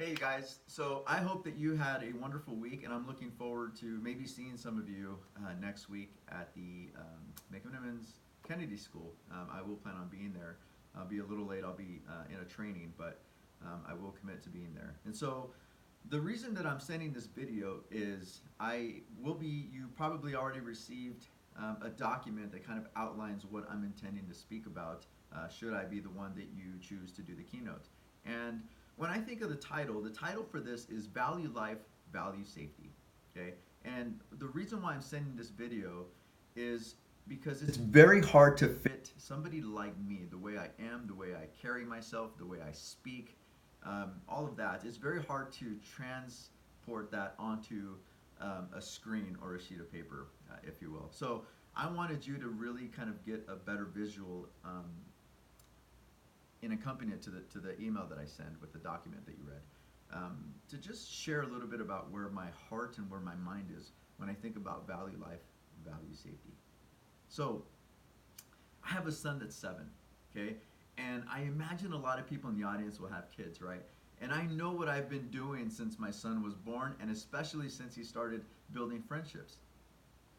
Hey guys, so I hope that you had a wonderful week, and I'm looking forward to maybe seeing some of you next week at the McMiniman's Kennedy School. I will plan on being there. I'll be a little late. I'll be in a training, but I will commit to being there. And so the reason that I'm sending this video is you probably already received a document that kind of outlines what I'm intending to speak about should I be the one that you choose to do the keynote. And when I think of the title for this is Value Life, Value Safety. Okay? And the reason why I'm sending this video is because it's very hard to fit somebody like me, the way I am, the way I carry myself, the way I speak, all of that. It's very hard to transport that onto a screen or a sheet of paper, if you will. So I wanted you to really kind of get a better visual in accompaniment to the email that I send with the document that you read, to just share a little bit about where my heart and where my mind is when I think about value life, value safety. So I have a son that's 7, okay? And I imagine a lot of people in the audience will have kids, right? And I know what I've been doing since my son was born, and especially since he started building friendships.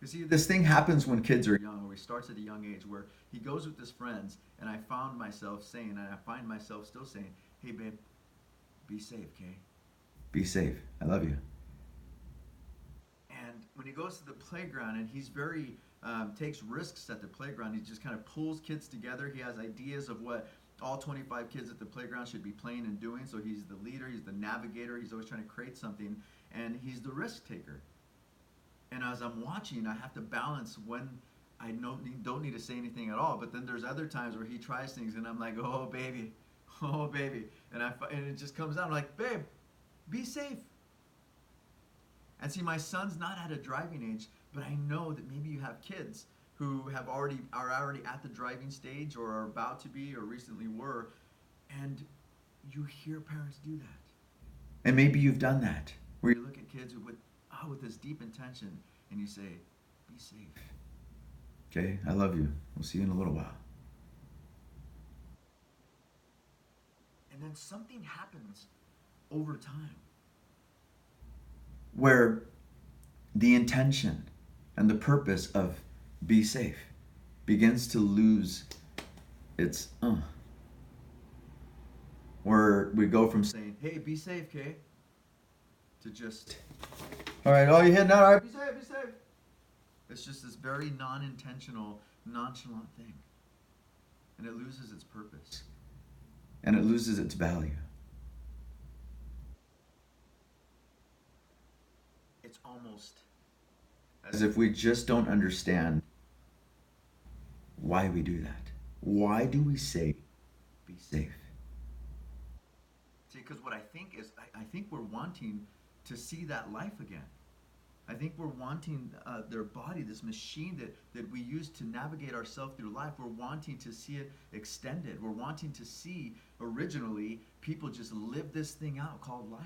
You see, this thing happens when kids are young, or he starts at a young age, where he goes with his friends, and I found myself saying, and I find myself still saying, hey, babe, be safe, okay? Be safe. I love you. And when he goes to the playground, and he's very, takes risks at the playground, he just kind of pulls kids together. He has ideas of what all 25 kids at the playground should be playing and doing. So he's the leader, he's the navigator, he's always trying to create something, and he's the risk taker. And as I'm watching, I have to balance when I don't need to say anything at all. But then there's other times where he tries things, and I'm like, oh baby, oh baby, and it just comes out. I'm like, babe, be safe. And see, my son's not at a driving age, but I know that maybe you have kids who are already at the driving stage, or are about to be, or recently were, and you hear parents do that. And maybe you've done that, where you look at kids with this deep intention, and you say, be safe. Okay, I love you. We'll see you in a little while. And then something happens over time where the intention and the purpose of be safe begins to lose its where we go from saying, hey, be safe, okay, to just, all right, oh, you heading out, all right, be safe, be safe. It's just this very non-intentional, nonchalant thing. And it loses its purpose. And it loses its value. It's almost as if we just don't understand why we do that. Why do we say, be safe? See, because what I think is, I think we're wanting to see that life again. I think we're wanting their body, this machine that we use to navigate ourselves through life. We're wanting to see it extended. We're wanting to see, originally, people just live this thing out called life.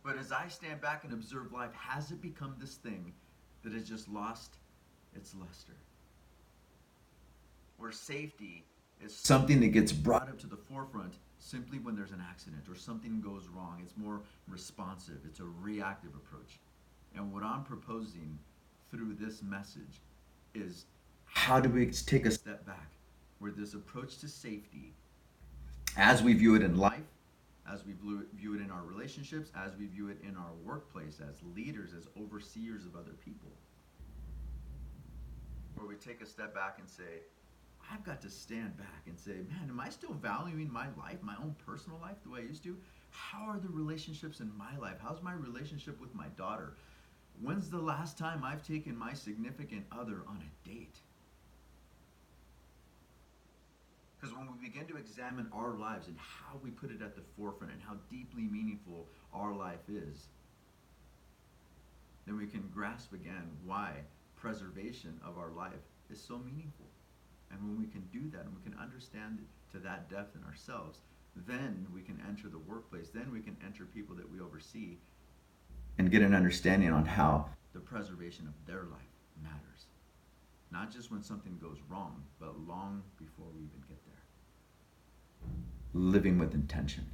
But as I stand back and observe life, has it become this thing that has just lost its luster? Where safety is something that gets brought up to the forefront simply when there's an accident or something goes wrong. It's more responsive. It's a reactive approach. And what I'm proposing through this message is, how do we take a step back where this approach to safety, as we view it in life, as we view it in our relationships, as we view it in our workplace, as leaders, as overseers of other people, where we take a step back and say, I've got to stand back and say, man, am I still valuing my life, my own personal life, the way I used to? How are the relationships in my life? How's my relationship with my daughter? When's the last time I've taken my significant other on a date? Because when we begin to examine our lives and how we put it at the forefront and how deeply meaningful our life is, then we can grasp again why preservation of our life is so meaningful. And when we can do that, and we can understand it to that depth in ourselves, then we can enter the workplace, then we can enter people that we oversee and get an understanding on how the preservation of their life matters. Not just when something goes wrong, but long before we even get there. living with intention.